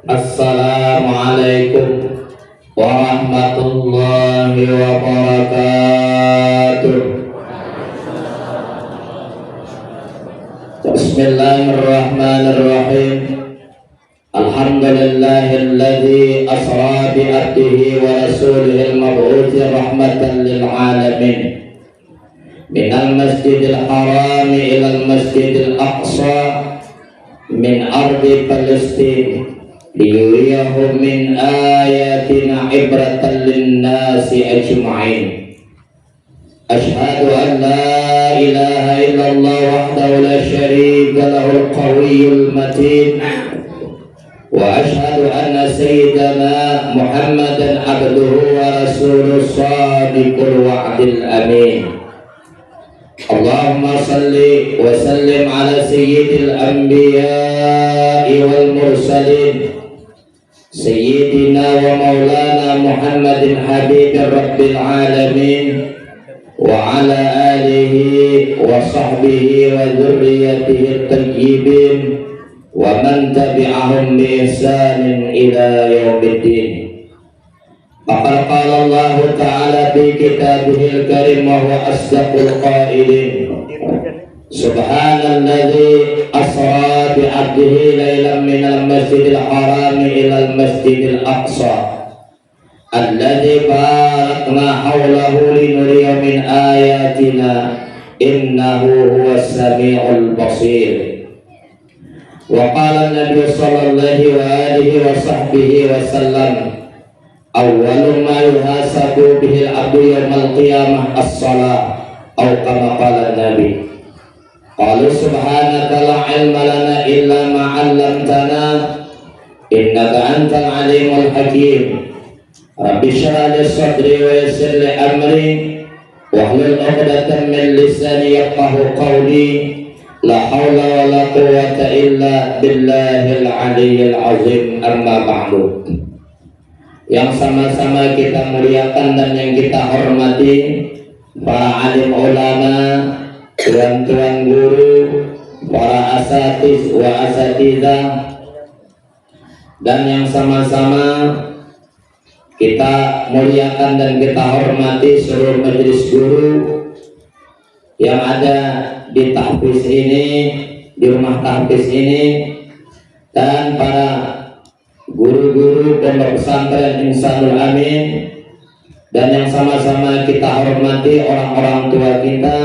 Assalamualaikum warahmatullahi wabarakatuh. Bismillahirrahmanirrahim. Alhamdulillahilladzi asra bi abdihi wa rasulihil mab'uthi rahmatan lil alamin. Minal masjidil harami ilal masjidil aqsa min ardi Palestin liyuriyahum min ayatina ibratan linnasi ajma'in. Ashhadu an la ilaha illallah wahdahu la syarika lahul qawiyyul matin wa ashhadu anna sayyidana Muhammadan abduhu wa rasuluhu shadiqul wa'dil amin. Allahumma salli wa sallim ala sayyidil anbiya'i wal mursalin Sayyidina wa maulana Muhammadin habibir rabbil alamin wa ala alihi wa sahbihi wa dhurriyyatihi at-tayyibin wa man tabi'ahum bi ihsanin ila yaumiddin. Faqad qala Allah ta'ala fi kitabihil karim wa huwa asdaqul qailin. Subhanalladzi asra bi 'abdihi lailan minal masjidil harami ilal masjidil aqsa alladzi barakna hawlahu linuriya min ayatina innahu huwas sami'ul basir. Wa qala an-nabiy sallallahu alaihi wa sahbihi wa sallam awwalu ma yuhasabu bihil abdu yawmal qiyamah as-shalah aw kama qala an-nabi. Qalu subhanaka la ilma lana illa ma 'allamtana innaka antal alimul hakim. Rabbi shrah li sadri wa yassir li amri wahlul 'uqdatam min lisani yafqahu qawli. La haula wa la quwwata illa billahil aliyyil azim. Amma ba'du. Yang sama-sama kita muliakan dan yang kita hormati para alim ulama, tuan-tuan guru, para asatiz wa asatidzah, dan yang sama-sama kita muliakan dan kita hormati seluruh majelis guru yang ada di tahfiz ini, di rumah tahfiz ini, dan para guru-guru pondok pesantren Insanul Amin, dan yang sama-sama kita hormati orang-orang tua kita,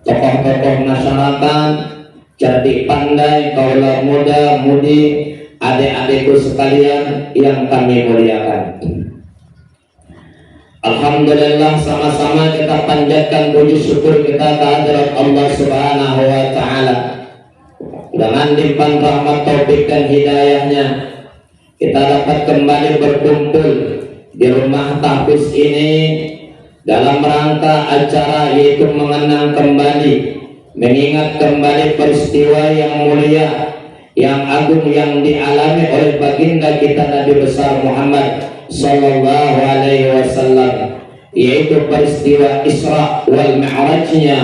tokoh-tokoh masyarakat, cerdik pandai, kaula muda, mudi, adik-adikku sekalian yang kami muliakan. Alhamdulillah, sama-sama kita panjatkan puji syukur kita kehadirat Allah Subhanahu wa Ta'ala. Dengan limpahan rahmat, taufik dan hidayahnya, kita dapat kembali berkumpul di rumah tahfiz ini dalam rangka acara yaitu mengenang kembali, mengingat kembali peristiwa yang mulia, yang agung yang dialami oleh baginda kita Nabi besar Muhammad sallallahu alaihi wasallam, yaitu peristiwa Isra wal Mi'rajnya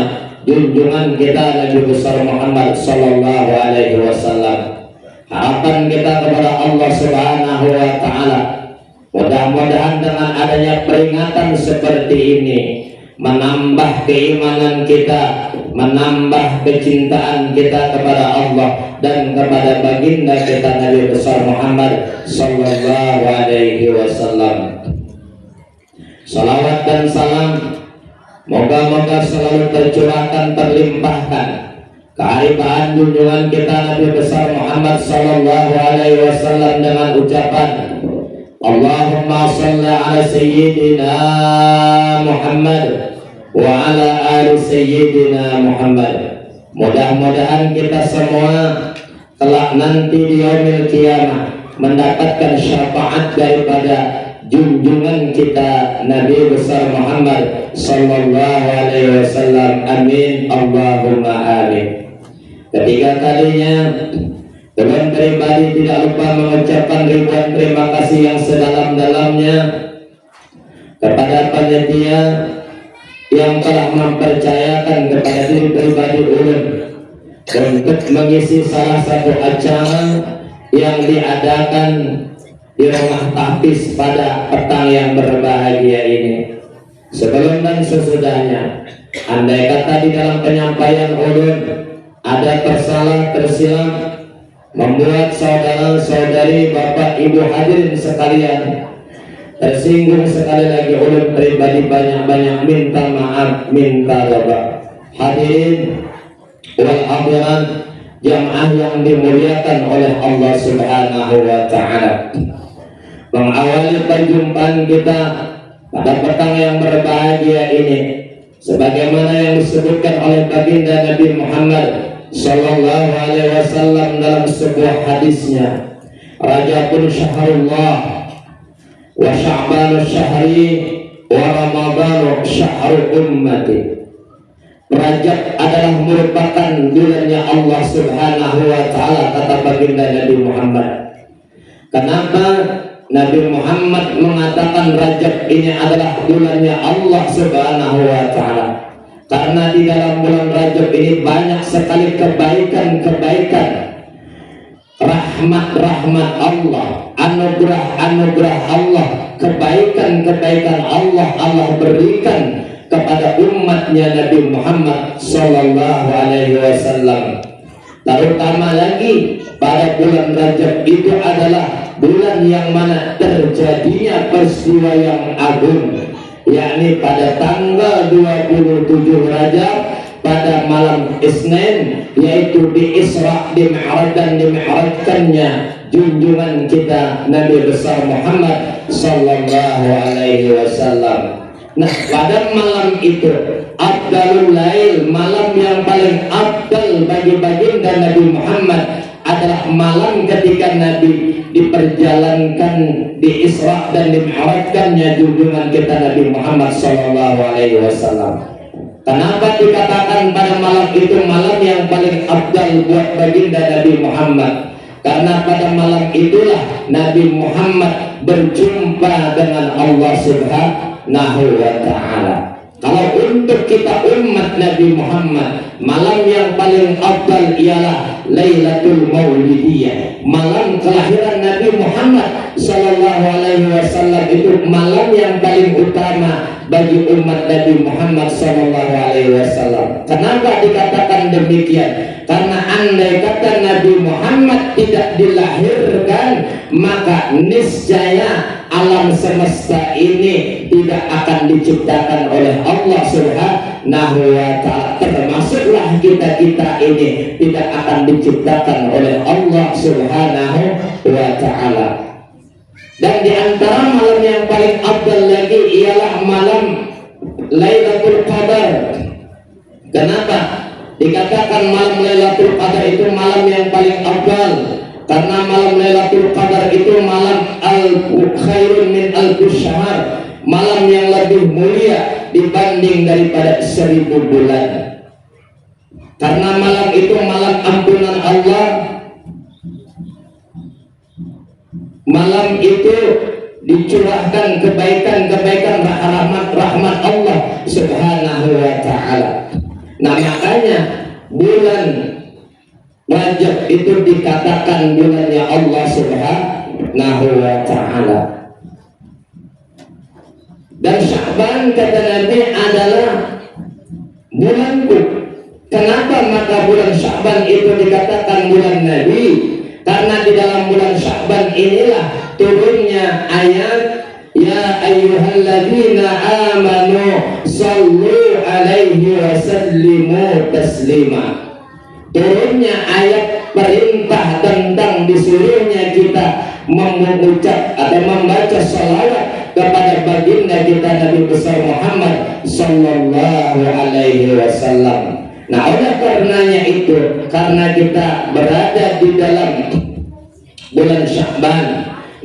junjungan kita Nabi besar Muhammad sallallahu alaihi wasallam. Harapan kita kepada Allah Subhanahu wa Ta'ala, mudah-mudahan dengan adanya peringatan seperti ini menambah keimanan kita, menambah kecintaan kita kepada Allah dan kepada baginda kita Nabi besar Muhammad sallallahu alaihi wasallam. Salawat dan salam moga-moga selalu tercurahkan, terlimpahkan kearifan junjungan kita Nabi besar Muhammad sallallahu alaihi wasallam dengan ucapan Allahumma salli ala sayyidina Muhammad wa ala ali sayyidina Muhammad. Mudah-mudahan kita semua kelak nanti di yaumil qiyamah mendapatkan syafaat daripada junjungan kita Nabi besar Muhammad sallallahu alaihi wasallam. Amin Allahumma amin. Ketiga kalinya dengan pribadi tidak lupa mengucapkan ribuan terima kasih yang sedalam-dalamnya kepada panitia yang telah mempercayakan kepada diri pribadi ulun untuk mengisi salah satu acara yang diadakan di rumah tahfiz pada petang yang berbahagia ini. Sebelum dan sesudahnya, andai kata di dalam penyampaian ulun ada tersalah tersilap membuat saudara-saudari, bapak ibu hadirin sekalian tersinggung, sekali lagi ulun pribadi banyak-banyak minta maaf, minta tobat. Hadirin wal hadirat jamaah yang dimuliakan oleh Allah Subhanahu wa taala, mengawali perjumpaan kita pada petang yang berbahagia ini sebagaimana yang disebutkan oleh baginda Nabi Muhammad sallallahu alaihi wasallam dalam sebuah hadisnya, Rajabun syahrullah wa sya'banu syahri wa ramadhanu syahru ummati. Rajab adalah merupakan bulannya Allah Subhanahu wa taala, kata baginda Nabi Muhammad. Kenapa Nabi Muhammad mengatakan Rajab ini adalah bulannya Allah Subhanahu wa taala? Karena di dalam bulan Rajab ini banyak sekali kebaikan-kebaikan, rahmat-rahmat Allah, anugerah-anugerah Allah, kebaikan-kebaikan Allah berikan kepada umatnya Nabi Muhammad sallallahu alaihi wasallam. Terutama lagi pada bulan Rajab itu adalah bulan yang mana terjadinya peristiwa yang agung, yakni pada tanggal 27 Rajab pada malam Isnin, yaitu di Isra, di Mi'raj dan dimi'rajkannya junjungan kita Nabi besar Muhammad sallallahu alaihi wasallam. Nah, pada malam itu Abdalul Lail, malam yang paling abdal bagi baginda Nabi Muhammad adalah malam ketika Nabi diperjalankan di Isra dan dimi'rajkannya junjungan kita Nabi Muhammad sallallahu alaihi wasallam. Kenapa dikatakan pada malam itu malam yang paling abdal buat baginda Nabi Muhammad? Karena pada malam itulah Nabi Muhammad berjumpa dengan Allah Subhanahu wa ta'ala. Kalau untuk kita umat Nabi Muhammad, malam yang paling abdal ialah Lailatul Maulidiyah, malam kelahiran Nabi Muhammad sallallahu alaihi wasallam. Itu malam yang paling utama bagi umat Nabi Muhammad sallallahu alaihi wasallam. Kenapa dikatakan demikian? Karena andai kata Nabi Muhammad tidak dilahirkan, maka niscaya alam semesta ini tidak akan diciptakan oleh Allah Subhanahu wa ta'ala. Termasuklah kita-kita ini tidak akan diciptakan oleh Allah Subhanahu wa ta'ala. Dan di antara malam yang paling abdal lagi ialah malam Lailatul Qadar. Kenapa dikatakan malam Lailatul Qadar itu malam yang paling abdal? Karena malam Lailatul Qadar itu malam khairun min alfus syahr, malam yang lebih mulia dibanding daripada 1000 bulan. Karena malam itu malam ampunan Allah, malam itu dicurahkan kebaikan-kebaikan, rahmat Allah Subhanahu wa ta'ala. Nah, makanya bulan Rajab itu dikatakan bulannya Allah Subhanahu wa ta'ala. Dan Sya'ban, kata Nabi, adalah bulanku. Kenapa maka bulan Sya'ban itu dikatakan bulan Nabi? Karena di dalam bulan Sya'ban inilah turunnya ayat Ya ayyuhalladzina amanu sallu alaihi wa sallimu taslima. Turunnya ayat perintah tentang disuruhnya kita mengucap atau membaca salawat kepada baginda kita Nabi besar Muhammad sallallahu alaihi wasallam. Nah, oleh karenanya itu, karena kita berada di dalam bulan Sya'ban,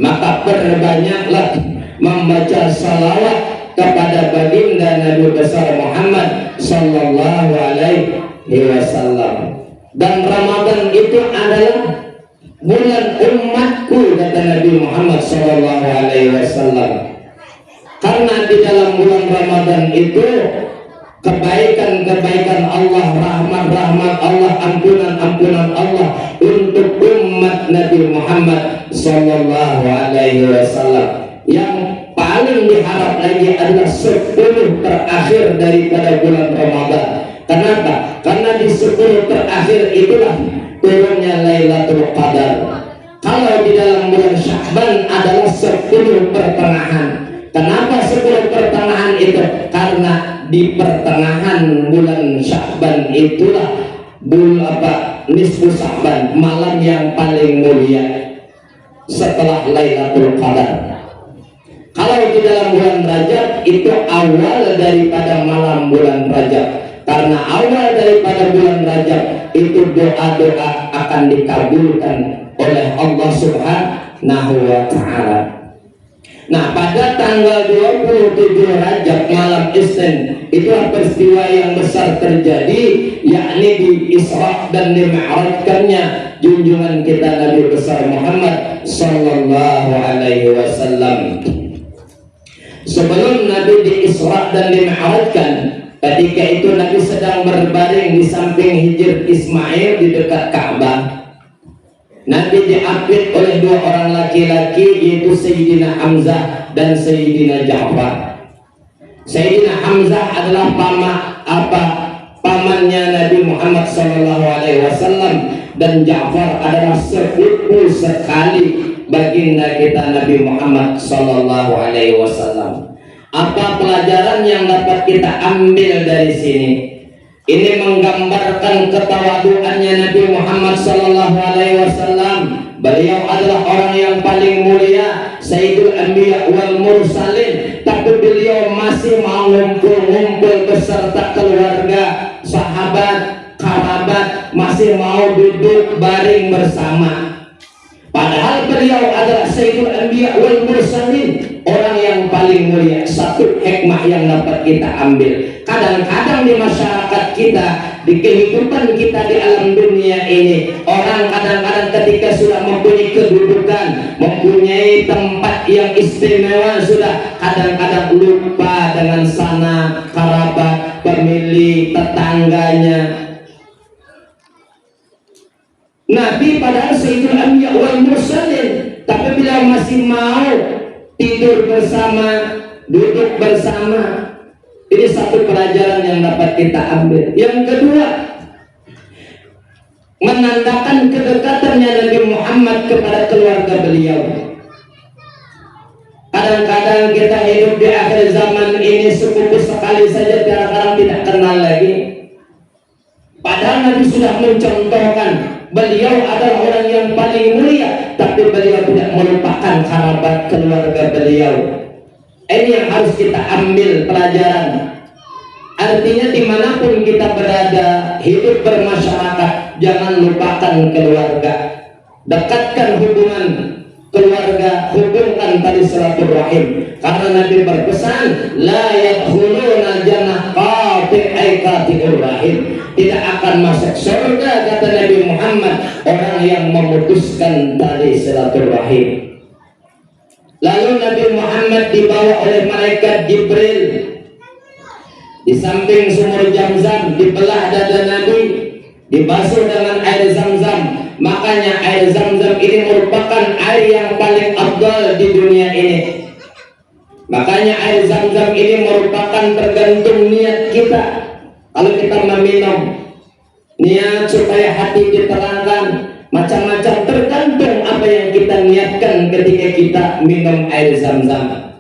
maka perbanyaklah membaca salawat kepada baginda Nabi besar Muhammad sallallahu alaihi wasallam. Dan Ramadan itu adalah bulan umatku, kata Nabi Muhammad sallallahu alaihi wasallam. Karena di dalam bulan Ramadan itu kebaikan-kebaikan Allah, rahmat-rahmat Allah, ampunan-ampunan Allah untuk umat Nabi Muhammad sallallahu alaihi wasallam. Yang paling diharap lagi adalah 10 terakhir daripada bulan Ramadan. Kenapa? Karena di 10 terakhir itulah turunnya Lailatul Qadar. Kalau di dalam bulan Sya'ban adalah 10 pertengahan. Kenapa 10 pertengahan itu? Karena di pertengahan bulan Sya'ban itulah nisfu Sya'ban, malam yang paling mulia setelah Lailatul Qadar. Kalau di dalam bulan Rajab itu awal daripada malam bulan Rajab. Karena awal daripada bulan Rajab itu doa-doa akan dikabulkan oleh Allah Subhanahu wa ta'ala. Nah, pada tanggal 27 Rajab malam Isnin itulah peristiwa yang besar terjadi, yakni di Isra dan Mi'rajkannya junjungan kita Nabi besar Muhammad sallallahu alaihi wasallam. Sebelum Nabi di Isra dan Mi'rajkan, ketika itu Nabi sedang berbaring di samping Hijr Ismail di dekat Ka'bah. Nabi diapit oleh 2 orang laki-laki, yaitu Sayyidina Hamzah dan Sayyidina Ja'far. Sayyidina Hamzah adalah pamannya Nabi Muhammad SAW, dan Ja'far adalah sepupu sekali baginda kita Nabi Muhammad SAW. Apa pelajaran yang dapat kita ambil dari sini? Ini menggambarkan ketawaduannya Nabi Muhammad SAW. Beliau adalah orang yang paling mulia, Sayyidul Anbiya wal Mursalin, tapi beliau masih mau ngumpul-ngumpul beserta keluarga, sahabat, kerabat, masih mau duduk baring bersama. Padahal beliau adalah Sayyidul Anbiya wal Mursalin, orang yang paling mulia. Satu hikmah yang dapat kita ambil, kadang-kadang di masyarakat kita, di kehidupan kita di alam dunia ini, orang kadang-kadang ketika sudah mempunyai kedudukan, mempunyai tempat yang istimewa, sudah kadang-kadang lupa dengan sanak kerabat, pemilik, tetangganya. Nabi padahal Sayyidul Anbiya wal Mursalin, tapi beliau masih mau tidur bersama, duduk bersama. Ini satu pelajaran yang dapat kita ambil. Yang kedua, menandakan kedekatannya Nabi Muhammad kepada keluarga beliau. Kadang-kadang kita hidup di akhir zaman ini, sepupu sekali saja kadang-kadang tidak kenal lagi. Padahal Nabi sudah mencontohkan, beliau adalah orang yang paling mulia, tapi beliau tidak melupakan kerabat keluarga beliau. Ini yang harus kita ambil pelajaran. Artinya dimanapun kita berada, hidup bermasyarakat, jangan lupakan keluarga. Dekatkan hubungan keluarga, hubungkan tali silaturahim. Karena Nabi berpesan, la yadkhuluna jannah qati'ai qati'ur rahim. Tidak akan masuk surga, kata Nabi Muhammad, orang yang memutuskan tali silaturahim. Lalu Nabi Muhammad dibawa oleh malaikat Jibril di samping sumur Zamzam, dibelah dada Nabi, dibasuh dengan air Zamzam. Makanya air Zamzam ini merupakan air yang paling afdal di dunia ini. Makanya air Zamzam ini merupakan tergantung niat kita. Kalau kita meminum, niat supaya hati diterangkan, macam-macam, tergantung apa yang kita niatkan ketika kita minum air Zamzam.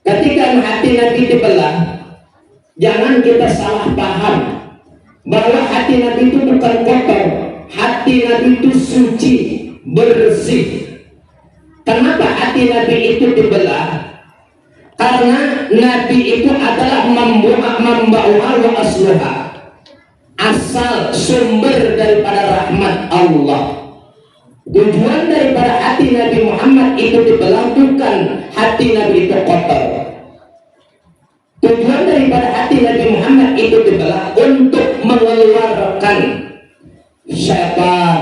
Ketika hati Nabi dibelah, jangan kita salah paham bahwa hati Nabi itu bukan kotor. Hati Nabi itu suci, bersih. Kenapa hati Nabi itu dibelah? Karena Nabi itu adalah membawa wa asluha, asal sumber daripada rahmat Allah. Tujuan daripada hati Nabi Muhammad itu dibelah bukan hati Nabi itu kotor. Tujuan daripada hati Nabi Muhammad itu dibelah untuk mengeluarkan syaitan,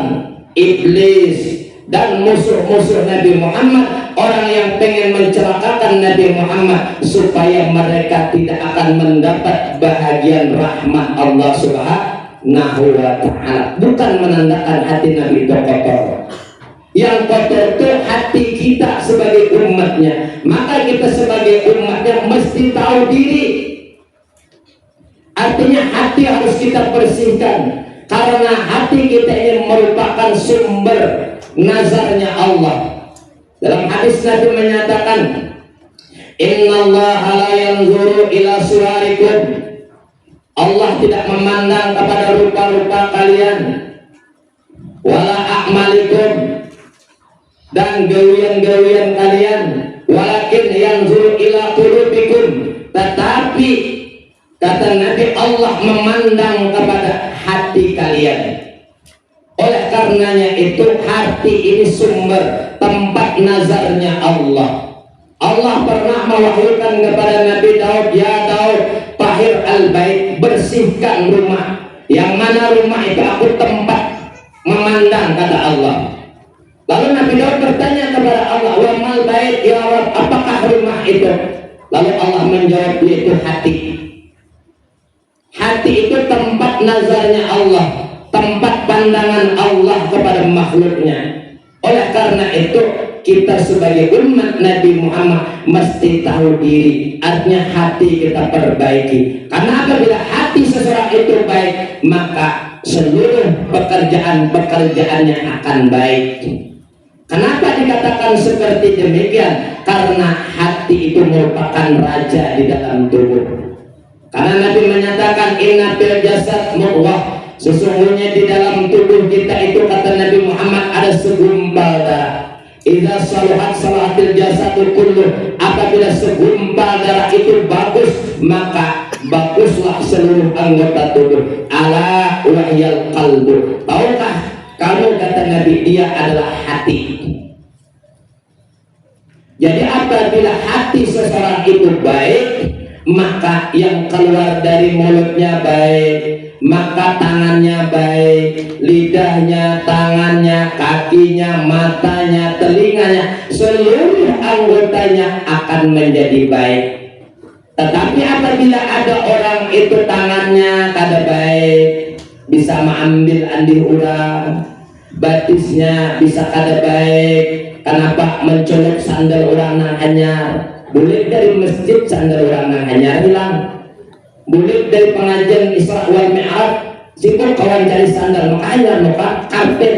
iblis, dan musuh-musuh Nabi Muhammad, orang yang pengen mencelakakan Nabi Muhammad, supaya mereka tidak akan mendapat bahagian rahmat Allah Subhanahu wa ta'ala. Bukan menandakan hati Nabi itu kotor. Yang kotor itu hati kita sebagai umatnya. Maka kita sebagai umatnya mesti tahu diri. Artinya hati harus kita bersihkan, karena hati kita ini merupakan sumber nazarnya Allah. Dalam hadis Nabi menyatakan, Innallaha la yanzuru ila suwarikum. Allah tidak memandang kepada rupa-rupa kalian, wala a'malikum, dan gawian-gawian kalian, walakin yanzuru ila qulubikum. Tetapi kata Nabi, Allah memandang kepada hati kalian. Oleh karenanya itu hati ini sumber tempat nazarnya Allah. Allah pernah mewahyukan kepada Nabi Daud, ya Daud, tahir al-bait, bersihkan rumah. Yang mana rumah itu aku tempat memandang, kata Allah. Lalu Nabi Daud bertanya kepada Allah, wa mal bait ya Rabb, apakah rumah itu? Lalu Allah menjawab, yaitu hati. Hati itu tempat nazarnya Allah, tempat pandangan Allah kepada makhluknya. Oleh karena itu kita sebagai umat Nabi Muhammad mesti tahu diri. Artinya hati kita perbaiki. Karena apabila hati seseorang itu baik, maka seluruh pekerjaan-pekerjaannya akan baik. Kenapa dikatakan seperti demikian? Karena hati itu merupakan raja di dalam tubuh. Karena Nabi menyatakan, inna fil jasad mudghah, sesungguhnya di dalam tubuh kita itu, kata Nabi Muhammad, ada segumpal darah. Idza salahat salahatil jasadu kulluh, apabila segumpal darah itu bagus, maka baguslah seluruh anggota tubuh. Ala wahyal qalbu, tahukah kamu, kata Nabi, dia adalah hati. Jadi apabila hati seseorang itu baik, maka yang keluar dari mulutnya baik, maka tangannya baik, lidahnya, tangannya, kakinya, matanya, telinganya, seluruh anggotanya akan menjadi baik. Tetapi apabila ada orang itu tangannya kada baik, bisa mengambil andil orang, batisnya bisa kada baik. Kenapa mencolok sandal orang nang hanyar? Boleh dari masjid sandal orang nang hanyar hilang. Boleh dari pengajian Isra wal Mi'raj, sibuk kawan cari sandal maka hanyar maka kafir.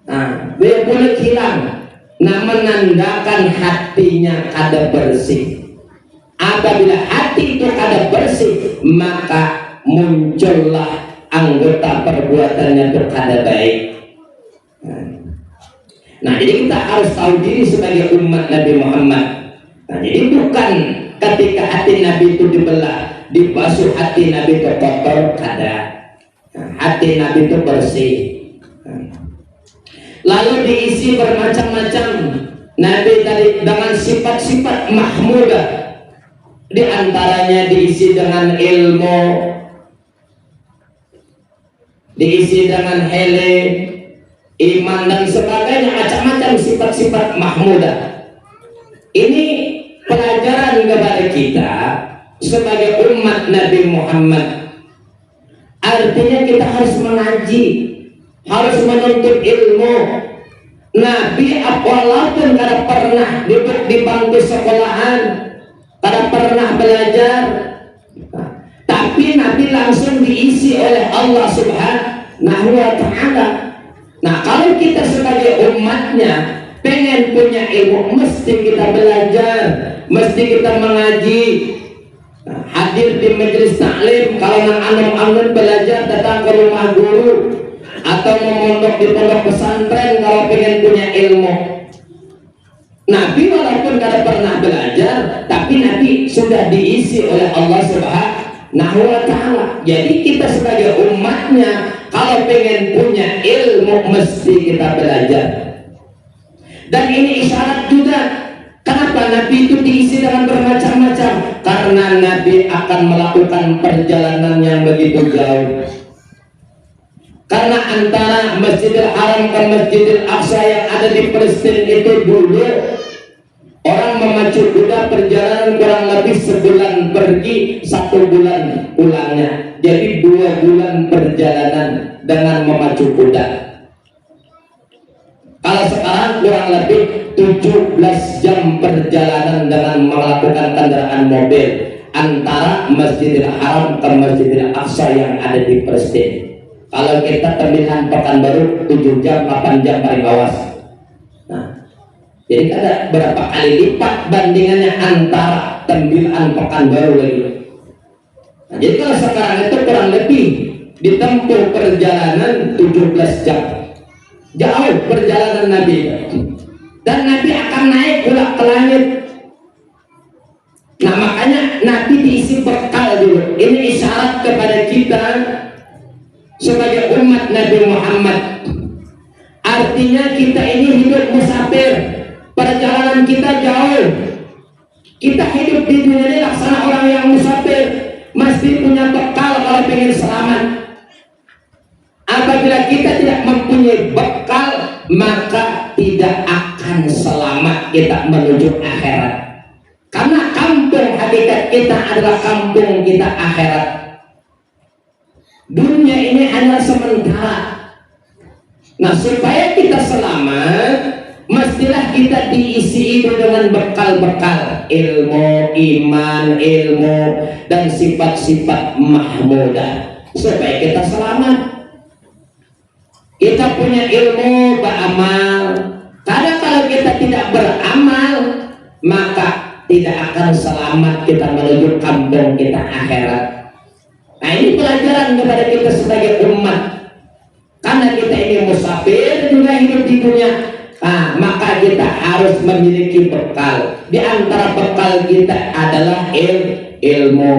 Nah, boleh hilang. Nah, menandakan hatinya kada bersih. Apabila hati itu kada bersih, maka muncullah anggota perbuatannya itu kada baik. Nah, jadi kita harus tahu diri sebagai umat Nabi Muhammad. Nah, jadi bukan ketika hati Nabi itu dibelah, dibasuh hati Nabi itu kotor, kada. Nah, hati Nabi itu bersih. Lalu diisi bermacam-macam. Nabi tadi dengan sifat-sifat mahmudah. Di antaranya diisi dengan ilmu, diisi dengan hilm, iman dan sebagainya, macam-macam sifat-sifat mahmudah. Ini pelajaran kepada kita sebagai umat Nabi Muhammad. Artinya kita harus mengaji, harus menuntut ilmu. Nabi walaupun kada pernah di bangku sekolahan, kada pernah belajar, tapi Nabi langsung diisi oleh Allah Subhanahu wa ta'ala. Nah, kalau kita sebagai umatnya pengen punya ilmu, mesti kita belajar, mesti kita mengaji. Nah, hadir di majelis taklim, kalau nang anom-anom belajar datang ke rumah guru, atau memondok di pondok pesantren kalau pengen punya ilmu. Nabi walaupun tidak pernah belajar, tapi Nabi sudah diisi oleh Allah Subhanahu wa ta'ala. Jadi kita sebagai umatnya, Kalau pengen punya ilmu mesti kita belajar. Dan ini isyarat juga kenapa Nabi itu diisi dengan bermacam-macam, karena Nabi akan melakukan perjalanan yang begitu jauh. Karena antara Masjidil Haram ke Masjidil Aqsa yang ada di Palestina itu dulu orang memacu kuda perjalanan kurang lebih sebulan pergi, 1 bulan pulangnya. Jadi 2 bulan perjalanan dengan memacu kuda. Kalau sekarang kurang lebih 17 jam perjalanan dengan melakukan kendaraan mobil antara Masjidil Haram ke Masjidil Aqsa yang ada di Palestina. Kalau kita tembilan Pekanbaru 7 jam, 8 jam paling awas. Nah, jadi ada berapa kali lipat bandingannya antara tembilan Pekanbaru lagi. Nah, jadi kalau sekarang itu kurang lebih ditempuh perjalanan 17 jam. Jauh perjalanan Nabi. Dan Nabi akan naik pula ke langit. Nah, makanya Nabi diisi bekal dulu. Ini isyarat kepada kita sebagai umat Nabi Muhammad. Artinya kita ini hidup musafir, perjalanan kita jauh. Kita hidup di dunia ini laksana orang yang musafir, mesti punya bekal kalau ingin selamat. Apabila kita tidak mempunyai bekal, maka tidak akan selamat kita menuju akhirat. Karena kampung hakikat kita adalah kampung kita akhirat. Dunia ini hanya sementara. Nah, supaya kita selamat, mestilah kita diisi itu dengan bekal-bekal ilmu, iman, ilmu, dan sifat-sifat mahmudah supaya kita selamat. Kita punya ilmu, beramal. Karena kalau kita tidak beramal, maka tidak akan selamat kita menuju kampung kita akhirat. Nah, ini pelajaran kepada kita sebagai umat. Karena kita ini musafir juga hidup di dunia. Nah, maka kita harus memiliki bekal. Di antara bekal kita adalah ilmu.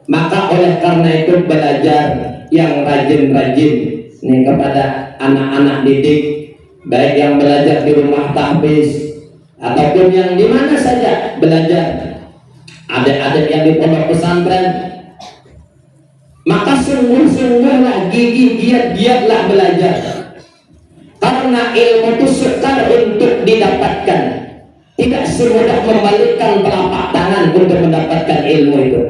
Maka oleh karena itu belajar yang rajin-rajin ini kepada anak-anak didik, baik yang belajar di rumah tahfiz ataupun yang di mana saja belajar. Adik-adik yang di pondok pesantren, maka sungguh-sungguhlah, gigih giat-giatlah belajar. Karena ilmu itu sukar untuk didapatkan. Tidak semudah membalikkan telapak tangan untuk mendapatkan ilmu itu.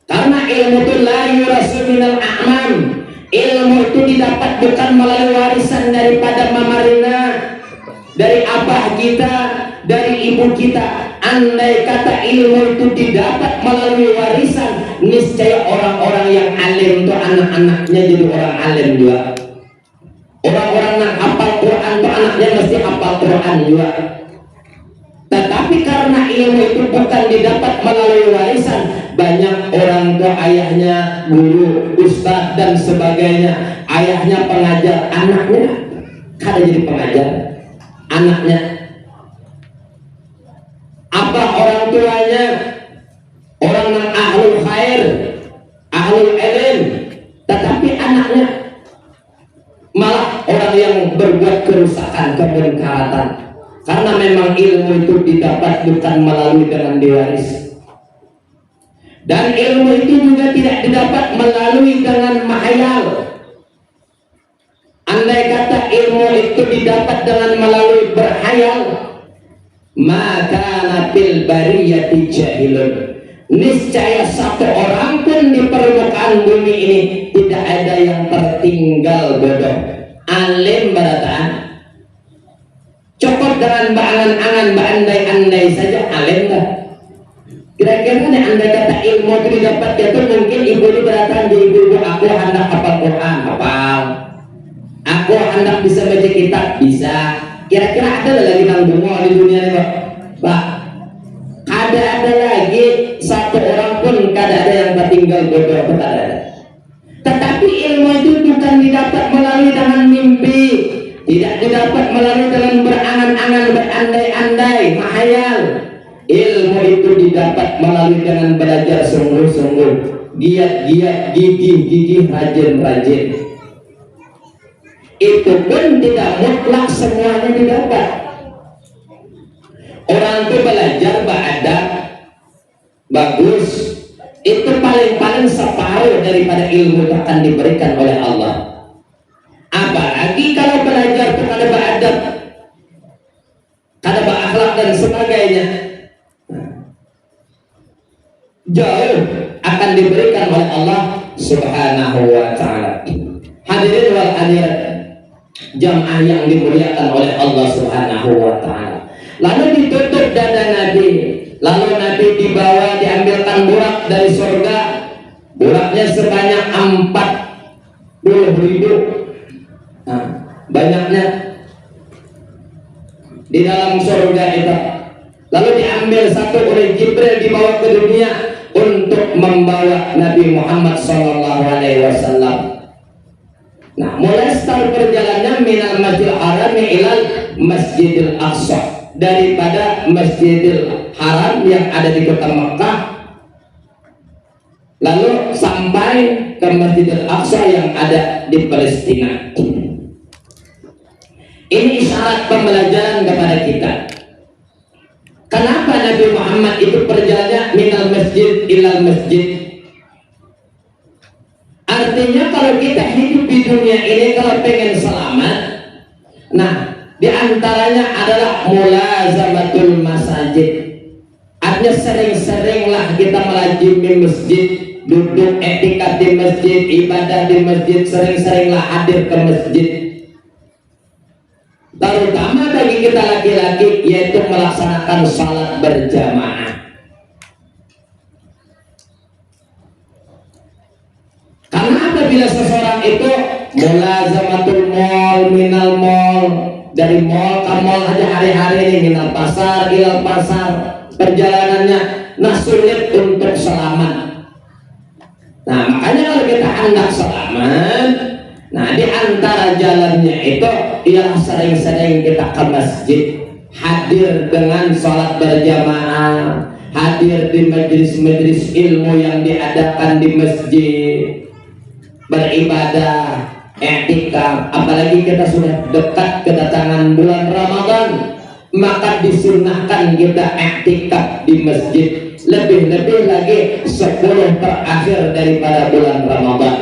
Karena ilmu itu la yurasu minal a'mam. Ilmu itu didapat bukan melalui warisan daripada mamarina, dari abah kita, dari ibu kita. Andai kata ilmu itu didapat melalui warisan, niscaya orang-orang yang alim itu anak-anaknya jadi orang alim juga. Orang-orang yang hafal Quran itu anaknya mesti hafal Quran juga. Tetapi karena ilmu itu bukan didapat melalui warisan, banyak orang tua ayahnya guru, ustaz dan sebagainya, ayahnya pengajar, anaknya kada jadi pengajar, anaknya apa orang tuanya orang yang ahlul khair, ahlul ilm, tetapi anaknya malah orang yang berbuat kerusakan, kemungkaratan. Karena memang ilmu itu didapat bukan melalui dengan diwaris. Dan ilmu itu juga tidak didapat melalui dengan mahayal. Andai kata ilmu itu didapat dengan melalui berhayal, maka nabil bariyati jahilun. Niscaya satu orang pun di permukaan bumi ini tidak ada yang tertinggal bodoh. Alim berataan, cukup dengan berangan-angan, beandai-andai saja alim lah. Kira-kira nih andai kata ilmu itu didapat, itu mungkin ibu ini berataan di ibu-ibu, aku hendak hafal Quran, hafal. Aku hendak bisa baca kitab, bisa. Kira-kira ada lagi nanggung di dunia ini, Pak? Ada lagi satu orang pun kada ada yang tertinggal bodoh, tidak ada. Tetapi ilmu itu bukan didapat melalui dengan mimpi, tidak didapat melalui dengan berangan-angan, berandai-andai, mahayal. Ilmu itu didapat melalui dengan belajar sungguh-sungguh. giat-giat, gigih-gigih, rajin-rajin. Itu pun tidak mutlak semuanya didapat. Orang itu belajar beradab bagus, itu paling-paling separuh daripada ilmu yang akan diberikan oleh Allah. Apalagi kalau belajar kepada beradab, kada berakhlak dan sebagainya, jauh akan diberikan oleh Allah Subhanahu wa ta'ala. Hadirin wal hadirat jamaah yang dimuliakan oleh Allah Subhanahu wa ta'ala. Lalu ditutup dada Nabi, lalu Nabi dibawa, diambilkan burak dari surga. Buraknya sebanyak 40.000. Nah, banyaknya di dalam surga itu. Lalu diambil satu oleh Jibril, dibawa ke dunia untuk membawa Nabi Muhammad SAW. Nah, mulai start perjalanannya minal Masjidil Haram ilal Masjidil Aqsa, daripada Masjidil Haram yang ada di kota Mekah, lalu sampai ke Masjidil Aqsa yang ada di Palestina. Ini isyarat pembelajaran kepada kita. Kenapa Nabi Muhammad itu perjalanannya minal masjid ilal masjid? Artinya kalau kita hidup di dunia ini, kalau pengen selamat, nah diantaranya adalah mulazamatul masajid. Artinya sering-seringlah kita melazimi masjid, duduk etikaf di masjid, ibadah di masjid, sering-seringlah hadir ke masjid. Terutama bagi kita laki-laki, yaitu melaksanakan salat berjamaah. Karena apabila seseorang itu mulazamatul mall, minal mall, dari mall ke mall aja hari-hari ini, minal pasar ilal pasar, perjalanannya nah sulit untuk selamat. Nah makanya kalau kita hendak selamat, nah di antara jalannya itu ialah sering-sering kita ke masjid, hadir dengan sholat berjamaah, hadir di majelis-majelis ilmu yang diadakan di masjid, beribadah, i'tikaf. Apalagi kita sudah dekat kedatangan bulan Ramadan, maka disunahkan kita i'tikaf di masjid, lebih-lebih lagi 10 terakhir daripada bulan Ramadan.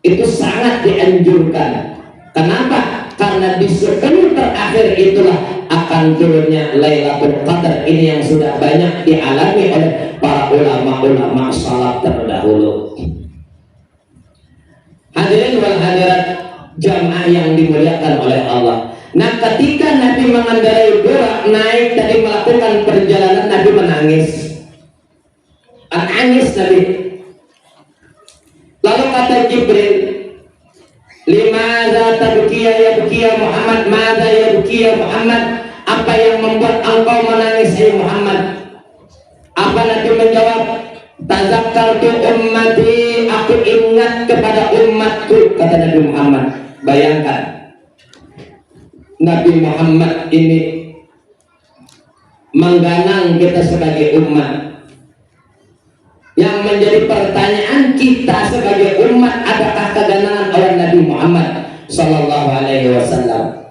Itu sangat dianjurkan. Kenapa? Karena di 10 terakhir itulah akan turunnya Lailatul Qadar. Ini yang sudah banyak dialami oleh para ulama-ulama salaf terdahulu. Hadirin wal hadirat jamaah yang dimuliakan oleh Allah. Nah ketika Nabi mengendarai burak naik tadi melakukan perjalanan, Nabi menangis. Menangis Nabi. Lalu kata Jibril, limadza tabkiya ya bukiya Muhammad, madza ya bukiya Muhammad, apa yang membuat engkau menangis ya Muhammad? Apa Nabi menjawab, tazakkartu ummati, aku ingat kepada umatku, kata Nabi Muhammad. Bayangkan Nabi Muhammad ini mengganang kita sebagai umat. Yang menjadi pertanyaan kita sebagai umat, adakah keganangan oleh Nabi Muhammad Sallallahu Alaihi Wasallam?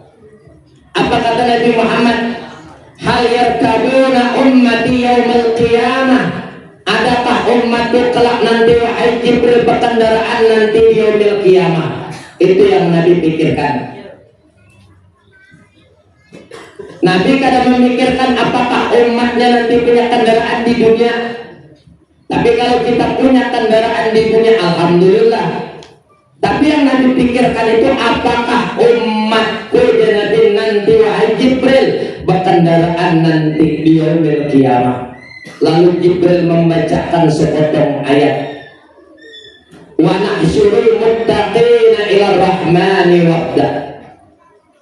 Apa kata Nabi Muhammad? Hal yarkabuna ummati yaumil qiyamah, adakah umatku kelak nanti wahai Jibril berkendaraan nanti di yaumil qiyamah? Itu yang Nabi pikirkan. Nabi kadang memikirkan apakah umatnya nanti punya kendaraan di dunia. Tapi kalau kita punya kendaraan di dunia, alhamdulillah. Tapi yang Nabi pikirkan itu apakah umatku nanti wahai Jibril berkendaraan nanti di yaumil qiyamah. Lalu Jibril membacakan sepotong ayat. Wa nahsyurul muttaqina ila rahmani wafda.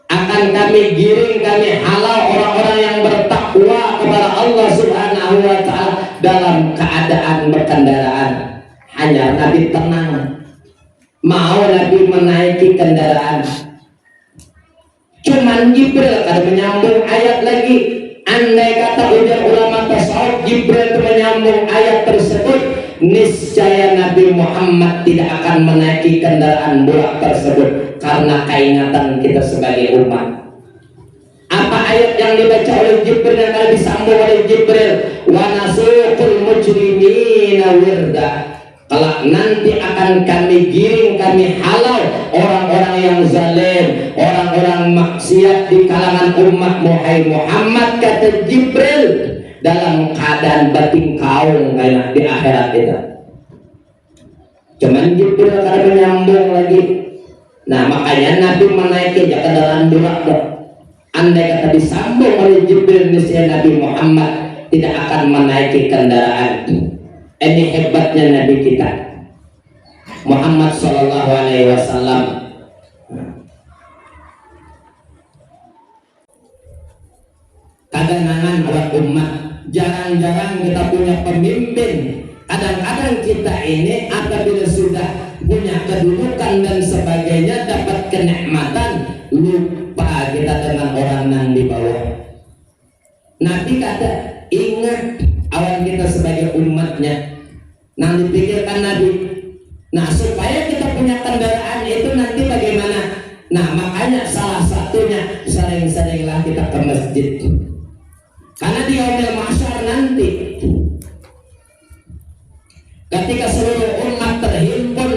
Akan kami giring, kami halau orang-orang yang bertakwa kepada Allah Subhanahu wa ta'ala dalam keadaan berkendaraan. Hanya Nabi tenang, mau Nabi menaiki kendaraan. Cuman Jibril kada menyambung ayat lagi. Andai kata ujar ulama tasawuf, Jibril itu menyambung ayat tersebut, niscaya Nabi Muhammad tidak akan menaiki kendaraan burak tersebut karena keingatan kita sebagai umat. Apa ayat yang dibaca oleh Jibril yang kali disambung oleh Jibril? Wa nasuqul mujrimina wirda. Kelak nanti akan kami giring, kami halau orang-orang yang zalim, orang-orang maksiat di kalangan umat Muhammad, kata Jibril, dalam keadaan batin kaum kayak di akhirat kita. Cuman Jibril akan menyambung lagi. Nah makanya Nabi menaiki kendaraan burak. Andai kata disambung oleh Jibril, niscaya Nabi Muhammad tidak akan menaiki kendaraan. Ini hebatnya Nabi kita Muhammad Sallallahu Alaihi Wasallam. Kadang-kadang orang umat, jarang-jarang kita punya pemimpin. Kadang-kadang kita ini apabila sudah punya kedudukan dan sebagainya, dapat kenikmatan, lupa kita dengan orang yang di bawah. Nabi kata, ingat awan kita sebagai umatnya. Nah dipikirkan Nabi. Nah supaya kita punya kendaraan itu nanti bagaimana? Nah makanya salah satunya sering-seringlah kita ke masjid. Karena di yaumil mahsyar nanti, ketika seluruh umat terhimpun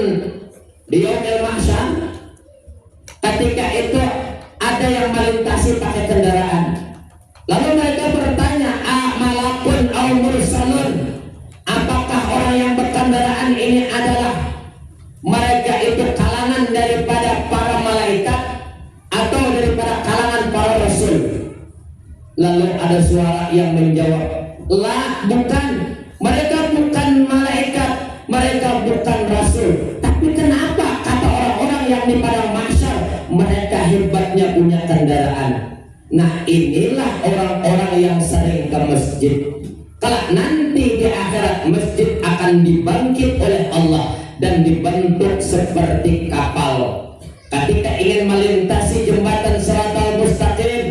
di yaumil mahsyar, ketika itu ada yang melintasi pakai kendaraan. Lalu mereka bertanya, malakun au mursalun, apakah orang yang berkendaraan ini adalah mereka itu kalangan daripada para malaikat atau daripada kalangan para rasul? Lalu ada suara yang menjawab, lah bukan, mereka bukan malaikat, mereka bukan rasul. Tapi kenapa kata orang-orang yang di padang mahsyar mereka hebatnya punya kendaraan? Nah inilah orang-orang yang sering ke masjid. Kalau nanti di akhirat masjid akan dibangkit oleh Allah dan dibentuk seperti kapal. Ketika ingin melintasi jembatan Shiratal Mustaqim,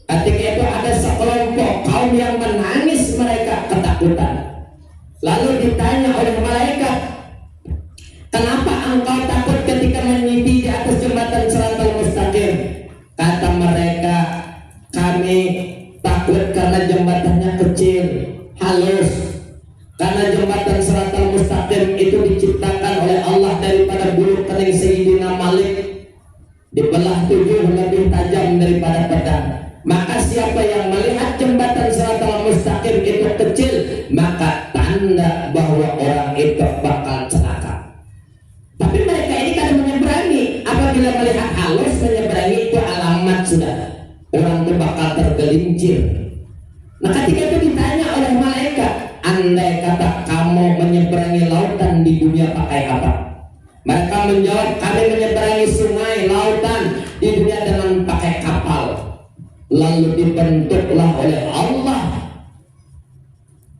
ketika itu ada sekelompok kaum yang menangis, mereka ketakutan. Lalu ditanya oleh malaikat, kenapa engkau takut ketika menyepi di atas jembatan Shiratal Mustaqim? Kata mereka, kami takut karena jembatannya kecil, halus. Karena jembatan Shiratal Mustaqim itu diciptakan oleh Allah daripada bulu kening Sayyidina Malik, dibelah 7 lebih tajam daripada pedang. Maka siapa yang melihat jembatan Shiratal Mustaqim itu kecil, maka tanda bahwa orang itu bakal celaka. Tapi mereka ini kan menyeberangi. Apabila melihat halus menyeberangi, itu alamat sudah orang itu bakal tergelincir. Nah ketika itu ditanya oleh malaikat, andai kata kamu menyeberangi lautan di dunia pakai apa? Mereka menjawab, kami menyeberangi sungai, lautan di dunia dengan pakai kapal. Lalu dibentuklah oleh Allah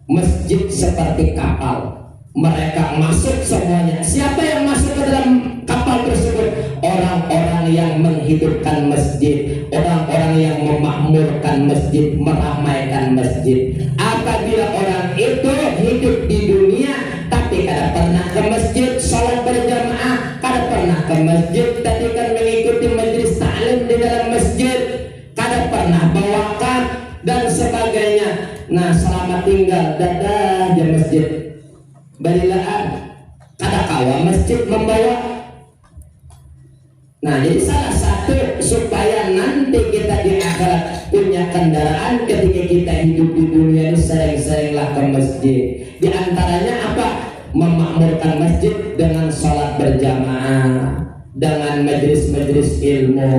masjid seperti kapal. Mereka masuk semuanya. Siapa yang masuk ke dalam kapal tersebut? Orang-orang yang menghidupkan masjid, orang-orang yang memakmurkan masjid, meramaikan masjid. Apabila orang itu hidup di dunia tapi kada pernah ke masjid, sholat berjamaah, kada pernah ke masjid, tadi kan mengikuti majelis ta'lim di dalam masjid, kada pernah bawakan dan sebagainya. Nah selamat tinggal, dadah di masjid, balilaan, kada kawa masjid membawa. Nah jadi salah satu supaya nanti kita di akhirat punya kendaraan, ketika kita hidup di dunia ini sering-seringlah ke masjid. Di antaranya apa? Memakmurkan masjid dengan sholat berjamaah, dengan majelis-majelis ilmu.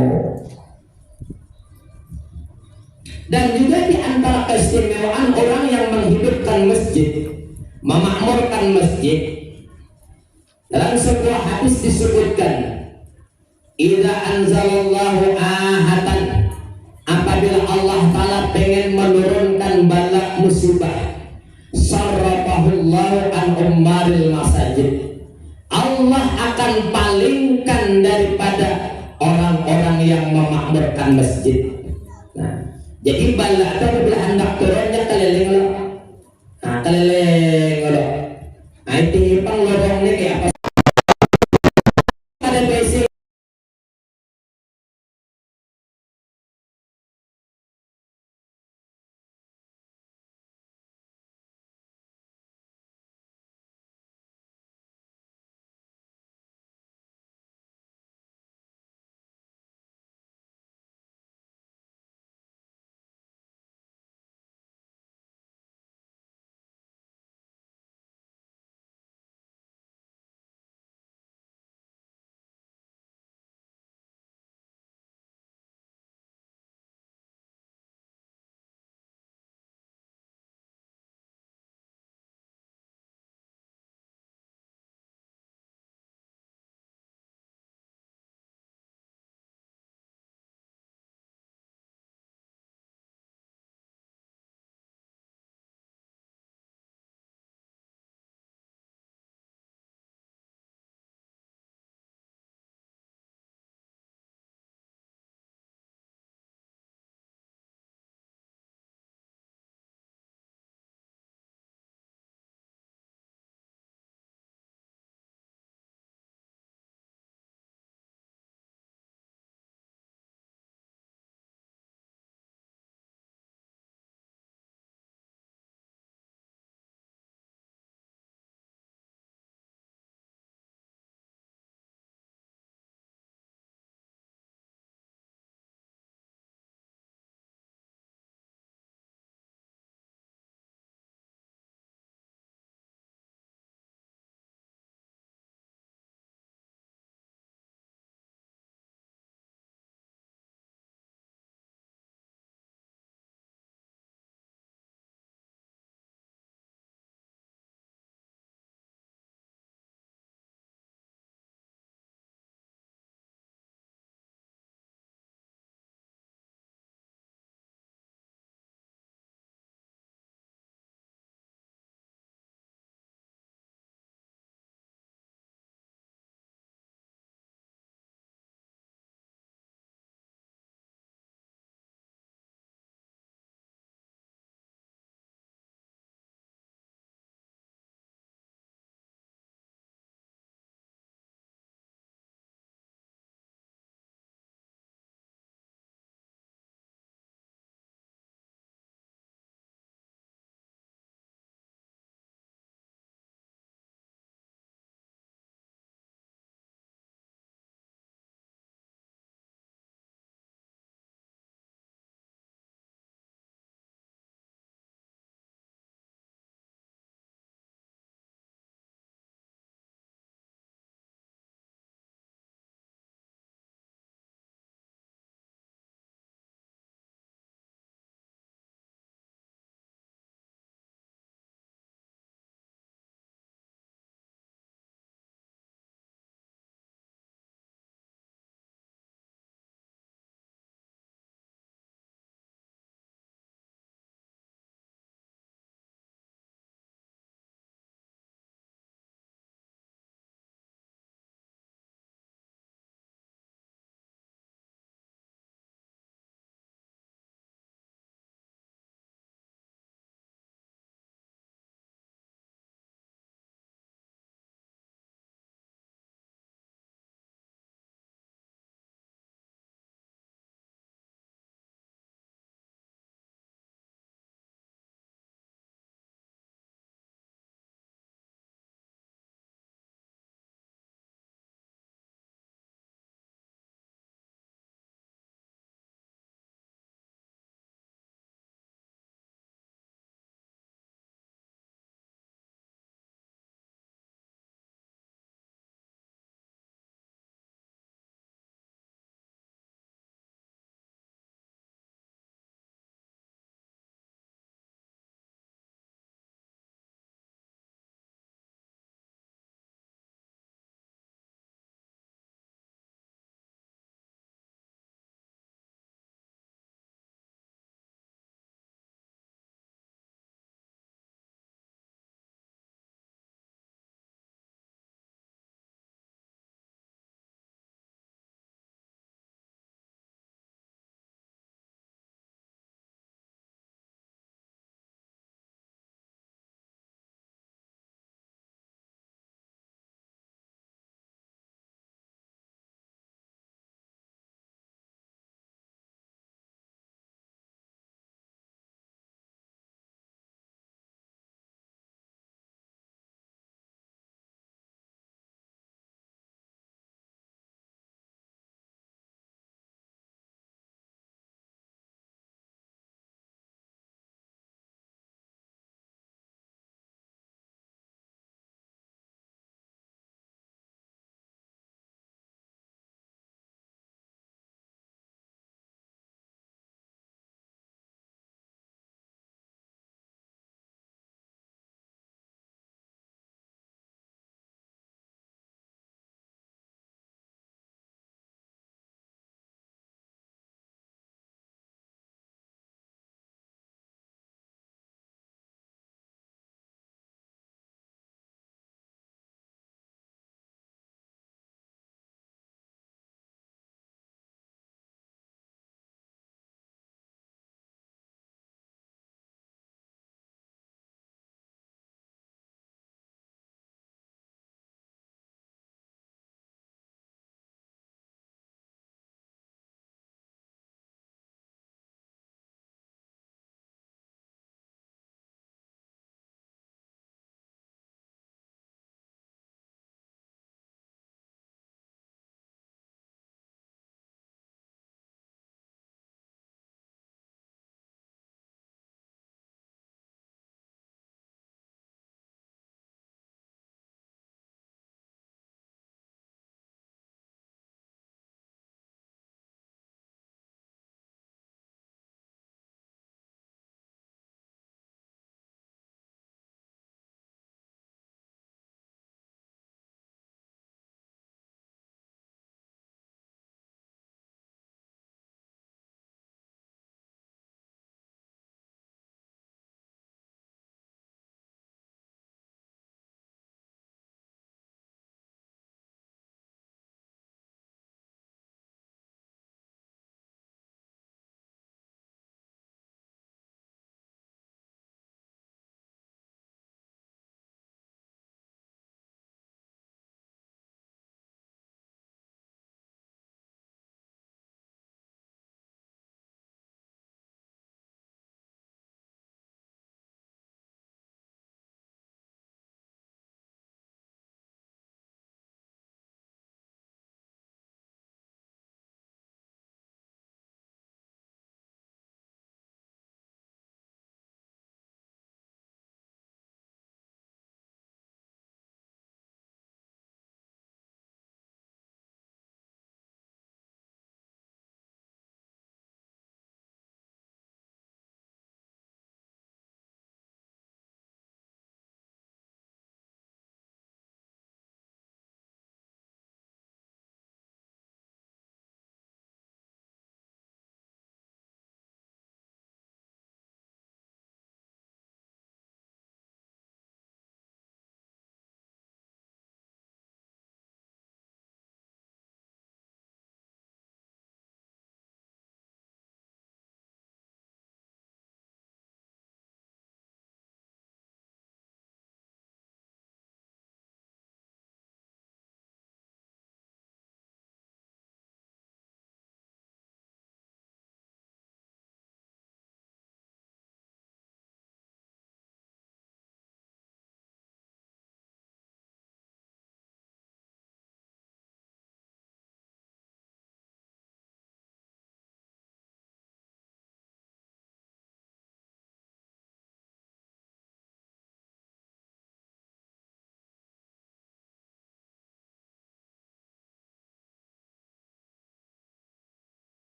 Dan juga di antara keistimewaan orang yang menghidupkan masjid, memakmurkan masjid, dalam sebuah hadis disebutkan, idza anzalallahu ahatan, apabila Allah Ta'ala pengen menurunkan bala musibah, sarrafahullahu an ummaril masajid, Allah akan palingkan daripada orang-orang yang memakmurkan masjid. Nah, jadi bala itu